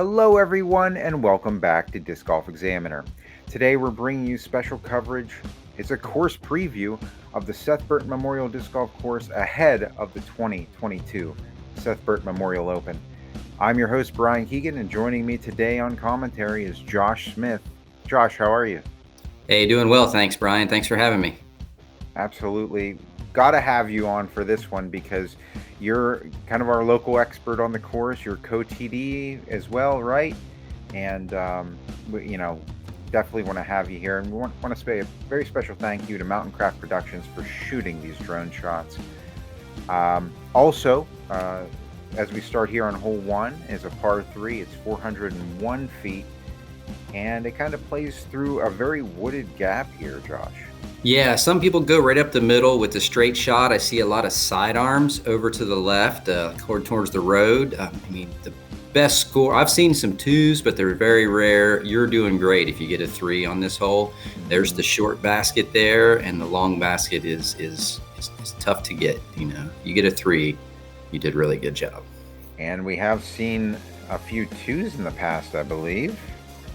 Hello, everyone, and welcome back to Disc Golf Examiner. Today, we're bringing you special coverage. It's a course preview of the Seth Burton Memorial Disc Golf Course ahead of the 2022 Seth Burton Memorial Open. I'm your host, Brian Keegan, and joining me today on commentary is Josh Smith. Josh, how are you? Hey, doing well. Thanks, Brian. Thanks for having me. Absolutely. Got to have you on for this one because you're kind of our local expert on the course. You're co-TD as well, right? And, definitely want to have you here. And we want to say a very special thank you to Mountain Craft Productions for shooting these drone shots. Also, as we start here on hole 1, is a par 3. It's 401 feet. And it kind of plays through a very wooded gap here, Josh. Yeah, some people go right up the middle with the straight shot. I see a lot of sidearms over to the left, towards the road. The best score, I've seen some 2s, but they're very rare. You're doing great if you get a 3 on this hole. There's the short basket there, and the long basket is tough to get. You get a 3, you did a really good job. And we have seen a few 2s in the past, I believe.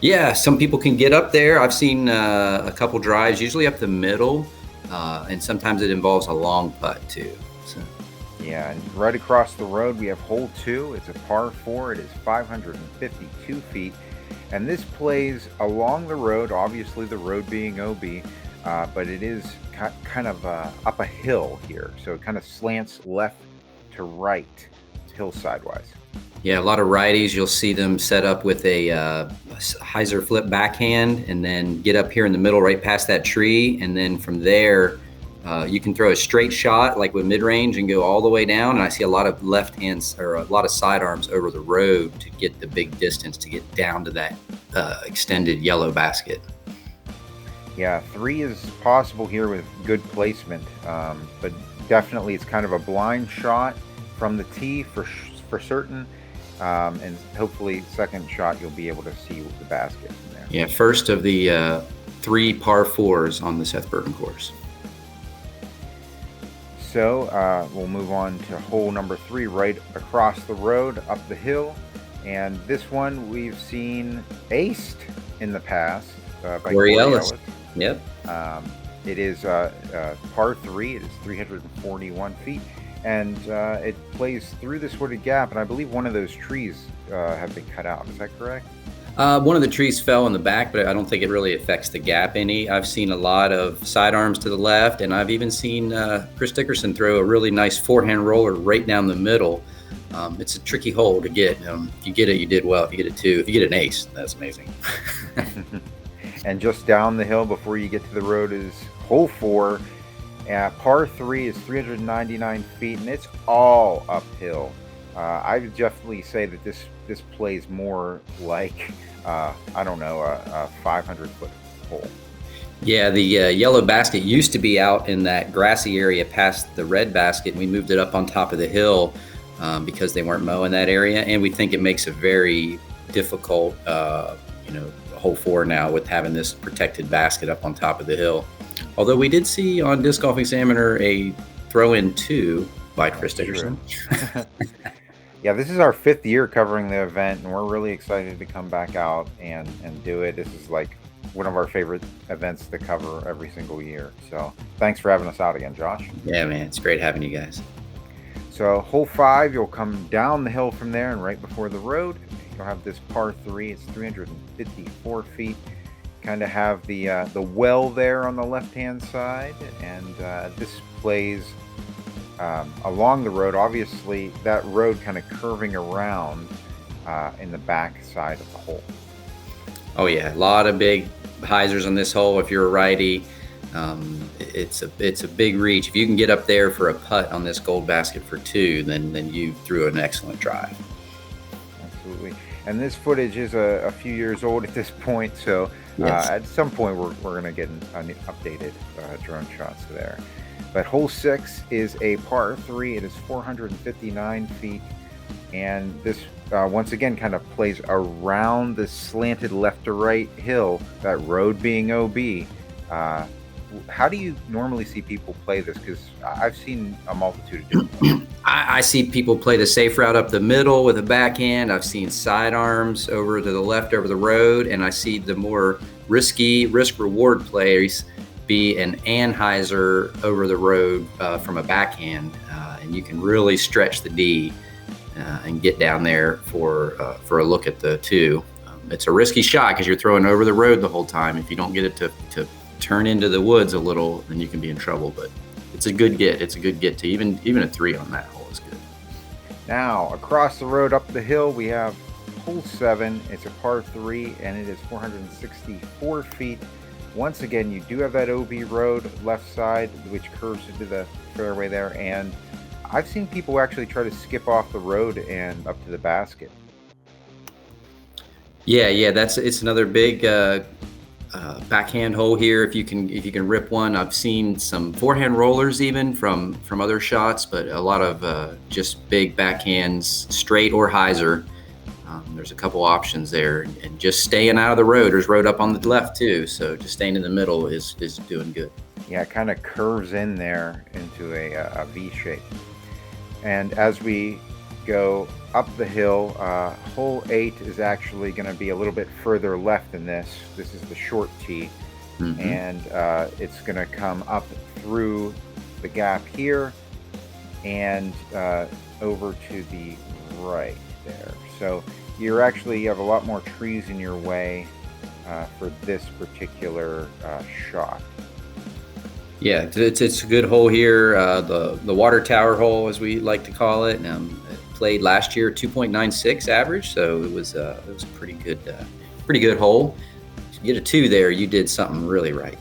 Yeah, some people can get up there. I've seen a couple drives, usually up the middle, and sometimes it involves a long putt too. So. Yeah, and right across the road we have hole 2. It's a par 4. It is 552 feet, and this plays along the road. Obviously, the road being OB, but it is kind of up a hill here, so it kind of slants left to right, hillside-wise. Yeah, a lot of righties. You'll see them set up with a hyzer flip backhand and then get up here in the middle right past that tree. And then from there, you can throw a straight shot like with mid-range and go all the way down. And I see a lot of left hands or a lot of sidearms over the road to get the big distance to get down to that extended yellow basket. Yeah, 3 is possible here with good placement, but definitely it's kind of a blind shot from the tee for certain. And hopefully second shot you'll be able to see the basket from there. Yeah, first of the 3 par 4s on the Seth Burton course. So we'll move on to hole number 3 right across the road up the hill, and this one we've seen aced in the past by Corey Ellis. Yep. It is par 3. It is 341 feet. And it plays through this wooded gap, and I believe one of those trees have been cut out. Is that correct? One of the trees fell in the back, but I don't think it really affects the gap any. I've seen a lot of sidearms to the left, and I've even seen Chris Dickerson throw a really nice forehand roller right down the middle. It's a tricky hole to get. If you get it, you did well. If you get a 2, if you get an ace, that's amazing. And just down the hill before you get to the road is hole 4. Par 3 is 399 feet, and it's all uphill. I would definitely say that this plays more like, a 500-foot hole. Yeah, the yellow basket used to be out in that grassy area past the red basket, and we moved it up on top of the hill because they weren't mowing that area, and we think it makes a very difficult, hole 4 now with having this protected basket up on top of the hill. Although we did see on Disc Golf Examiner a throw-in 2 by Chris Dickerson. Yeah, this is our 5th year covering the event, and we're really excited to come back out and do it. This is like one of our favorite events to cover every single year. So thanks for having us out again, Josh. Yeah, man, it's great having you guys. So hole 5, you'll come down the hill from there, and right before the road, you'll have this par 3. It's 354 feet. Kind of have the well there on the left-hand side, and this plays along the road. Obviously, that road kind of curving around in the back side of the hole. Oh yeah, a lot of big hyzers on this hole. If you're a righty, it's a big reach. If you can get up there for a putt on this gold basket for 2, then you threw an excellent drive. Absolutely. And this footage is a few years old at this point, so yes. At some point we're going to get an updated drone shots there. But hole 6 is a par 3. It is 459 feet, and this once again kind of plays around the slanted left to right hill, that road being OB. How do you normally see people play this? Because I've seen a multitude of different ones. I see people play the safe route up the middle with a backhand. I've seen sidearms over to the left over the road, and I see the more risky risk-reward plays be an anhyzer over the road from a backhand, and you can really stretch the D and get down there for a look at the two. It's a risky shot because you're throwing over the road the whole time. If you don't get it to turn into the woods a little, then you can be in trouble. But it's a good get. It's a good get to even a 3 on that hole is good. Now, across the road up the hill, we have hole 7. It's a par 3, and it is 464 feet. Once again, you do have that OB road left side, which curves into the fairway there, and I've seen people actually try to skip off the road and up to the basket. Yeah, it's another big backhand hole here. If you can rip one, I've seen some forehand rollers even from other shots, but a lot of just big backhands, straight or hyzer. There's a couple options there, and just staying out of the road. There's road up on the left too, so just staying in the middle is doing good. Yeah, it kind of curves in there into a V shape. And as we go up the hill, hole 8 is actually going to be a little bit further left than this. This is the short tee, and it's going to come up through the gap here and over to the right there. So you have a lot more trees in your way for this particular shot. Yeah, it's a good hole here. The water tower hole, as we like to call it. Played last year 2.96 average, so it was a pretty good hole. If you get a 2 there, you did something really right.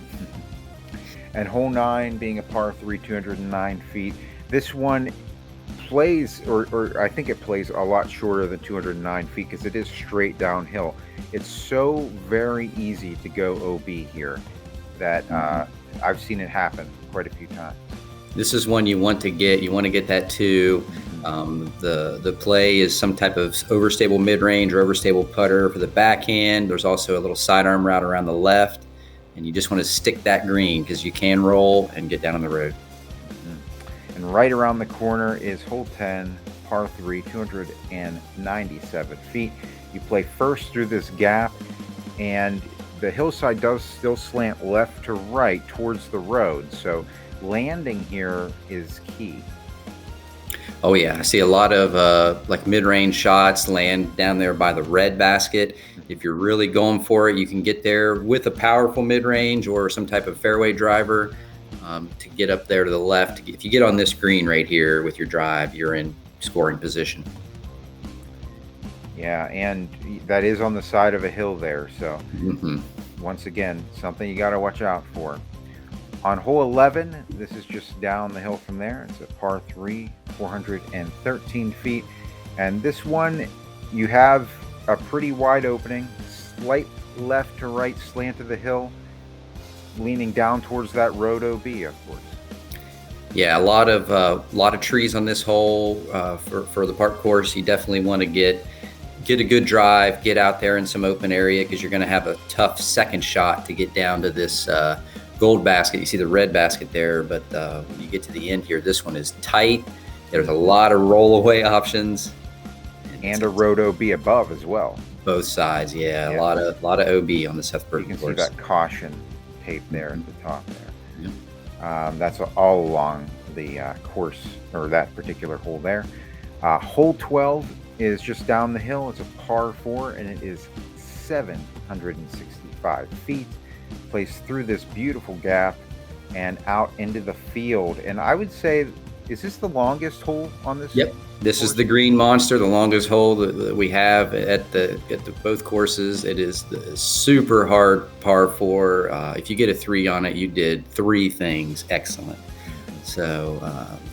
And hole 9 being a par 3, 209 feet. This one plays, or I think it plays a lot shorter than 209 feet because it is straight downhill. It's so very easy to go OB here that I've seen it happen quite a few times. This is one you want to get. You want to get that 2. The play is some type of overstable mid-range or overstable putter for the backhand. There's also a little sidearm route around the left, and you just want to stick that green because you can roll and get down on the road. And right around the corner is hole 10, par 3, 297 feet. You play first through this gap, and the hillside does still slant left to right towards the road, so landing here is key. Oh yeah, I see a lot of like mid-range shots land down there by the red basket. If you're really going for it, you can get there with a powerful mid-range or some type of fairway driver to get up there to the left. If you get on this green right here with your drive, you're in scoring position. Yeah, and that is on the side of a hill there, so once again, something you got to watch out for. On hole 11, this is just down the hill from there. It's a par 3, 413 feet. And this one, you have a pretty wide opening, slight left to right slant of the hill, leaning down towards that road OB, of course. Yeah, a lot of trees on this hole for the park course. You definitely want to get a good drive, get out there in some open area because you're going to have a tough second shot to get down to this gold basket. You see the red basket there, but when you get to the end here, this one is tight. There's a lot of roll-away options. And a road OB above as well. Both sides, yeah. A lot of OB on the Seth Burton course. You can see that caution tape there at the top there. Yep. That's all along the course, or that particular hole there. Hole 12 is just down the hill. It's a par 4, and it is 765 feet. Plays through this beautiful gap and out into the field. And I would say, is this the longest hole on this? Yep. This is the Green Monster, the longest hole that we have at the both courses. It is the super hard par 4. If you get a 3 on it, you did 3 things excellent. So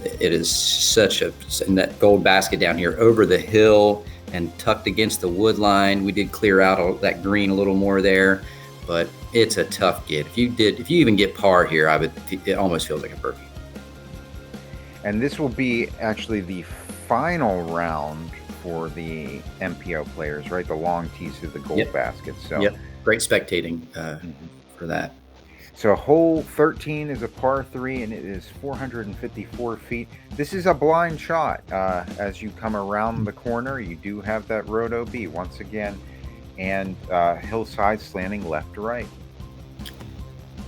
it is such in that gold basket down here over the hill and tucked against the wood line. We did clear out that green a little more there, but it's a tough get. If you even get par here, it almost feels like a birdie. And this will be actually the final round for the MPO players, right? The long tees to the gold basket. So great spectating for that. So hole 13 is a par 3, and it is 454 feet. This is a blind shot. As you come around the corner, you do have that road OB once again, and hillside slanting left to right.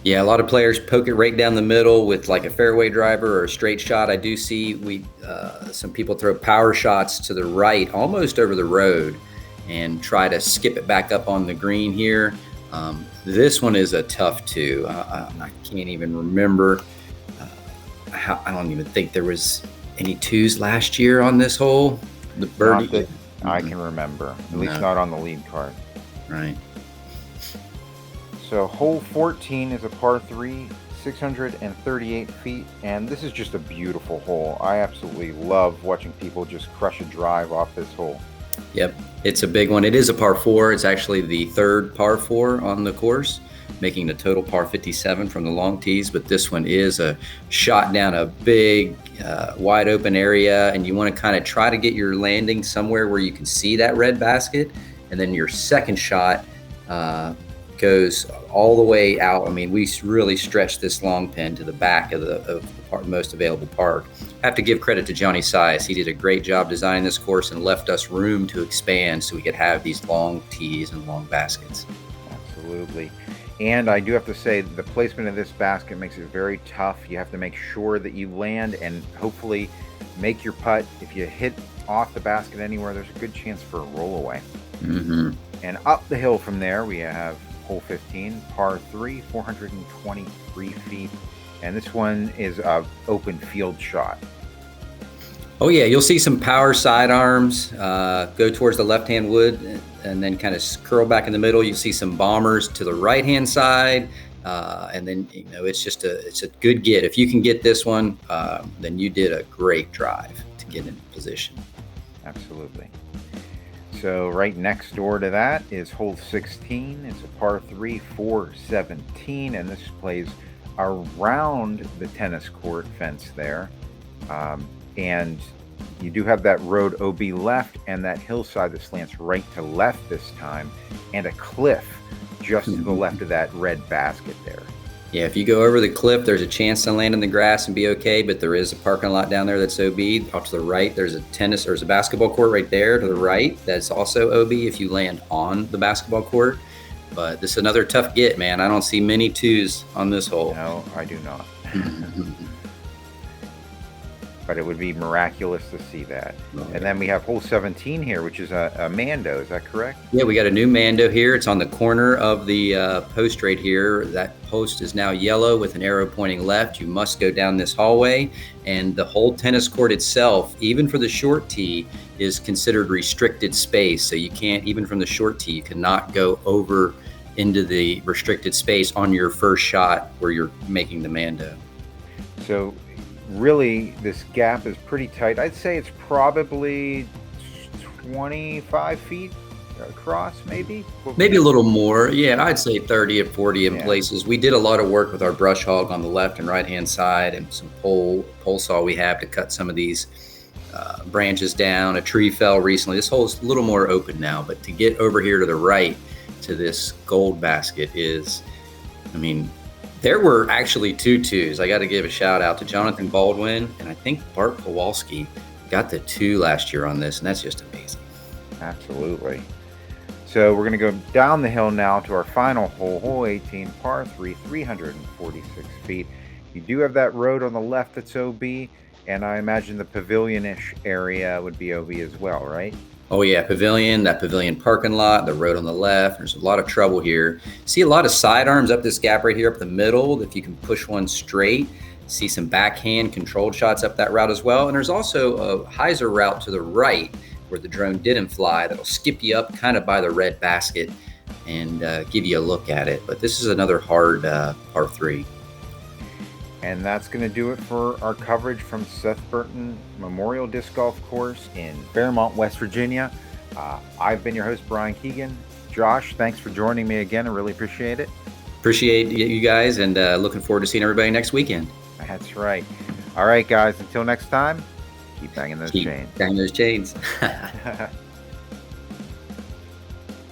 Yeah, a lot of players poke it right down the middle with like a fairway driver or a straight shot. I do see some people throw power shots to the right, almost over the road, and try to skip it back up on the green here. This one is a tough two. I can't even remember. I don't even think there was any twos last year on this hole. The birdie. Not that I can remember, at least not on the lead card. Right. So hole 14 is a par 3, 638 feet, and this is just a beautiful hole. I absolutely love watching people just crush a drive off this hole. Yep, it's a big one. It is a par 4. It's actually the third par 4 on the course, making the total par 57 from the long tees. But this one is a shot down a big, wide open area, and you want to kind of try to get your landing somewhere where you can see that red basket. And then your second shot goes all the way out. I mean, we really stretched this long pin to the back of the most available park. I have to give credit to Johnny Sias. He did a great job designing this course and left us room to expand so we could have these long tees and long baskets. Absolutely. And I do have to say, the placement of this basket makes it very tough. You have to make sure that you land and hopefully make your putt. If you hit off the basket anywhere, there's a good chance for a rollaway. Mm-hmm. And up the hill from there, we have hole 15, par 3, 423 feet. And this one is a open field shot. Oh yeah, you'll see some power sidearms go towards the left-hand wood and then kind of curl back in the middle. You see some bombers to the right-hand side, and then it's a good get. If you can get this one, then you did a great drive to get in position. Absolutely. So right next door to that is hole 16. It's a par 3, 417, and this plays around the tennis court fence there. And you do have that road OB left and that hillside that slants right to left this time, and a cliff just to the left of that red basket there. Yeah, if you go over the cliff, there's a chance to land in the grass and be okay, but there is a parking lot down there that's OB. Off to the right, there's a basketball court right there to the right that's also OB if you land on the basketball court. But this is another tough get, man. I don't see many twos on this hole. No, I do not. But it would be miraculous to see that. Okay. And then we have hole 17 here, which is a Mando. Is that correct? Yeah, we got a new Mando here. It's on the corner of the post right here. That post is now yellow with an arrow pointing left. You must go down this hallway. And the whole tennis court itself, even for the short tee, is considered restricted space. So you can't, even from the short tee, you cannot go over into the restricted space on your first shot where you're making the Mando. So really, this gap is pretty tight. I'd say it's probably 25 feet across, maybe a little more. Yeah, I'd say 30 or 40 in places. We did a lot of work with our brush hog on the left and right hand side, and some pole saw we have to cut some of these branches down. A tree fell recently. This hole is a little more open now, but to get over here to the right to this gold basket is, there were actually two twos. I got to give a shout out to Jonathan Baldwin, and I think Bart Kowalski got the 2 last year on this, and that's just amazing. Absolutely. So we're going to go down the hill now to our final hole, hole 18, par 3, 346 feet. You do have that road on the left that's OB, and I imagine the pavilion-ish area would be OB as well, right? Oh yeah, that pavilion parking lot, the road on the left. There's a lot of trouble here. See a lot of sidearms up this gap right here up the middle. If you can push one straight, see some backhand controlled shots up that route as well. And there's also a hyzer route to the right where the drone didn't fly that'll skip you up kind of by the red basket and give you a look at it. But this is another hard par 3. And that's going to do it for our coverage from Seth Burton Memorial Disc Golf Course in Fairmont, West Virginia. I've been your host, Brian Keegan. Josh, thanks for joining me again. I really appreciate it. Appreciate you guys, and looking forward to seeing everybody next weekend. That's right. All right, guys, until next time, keep banging those chains. Banging those chains.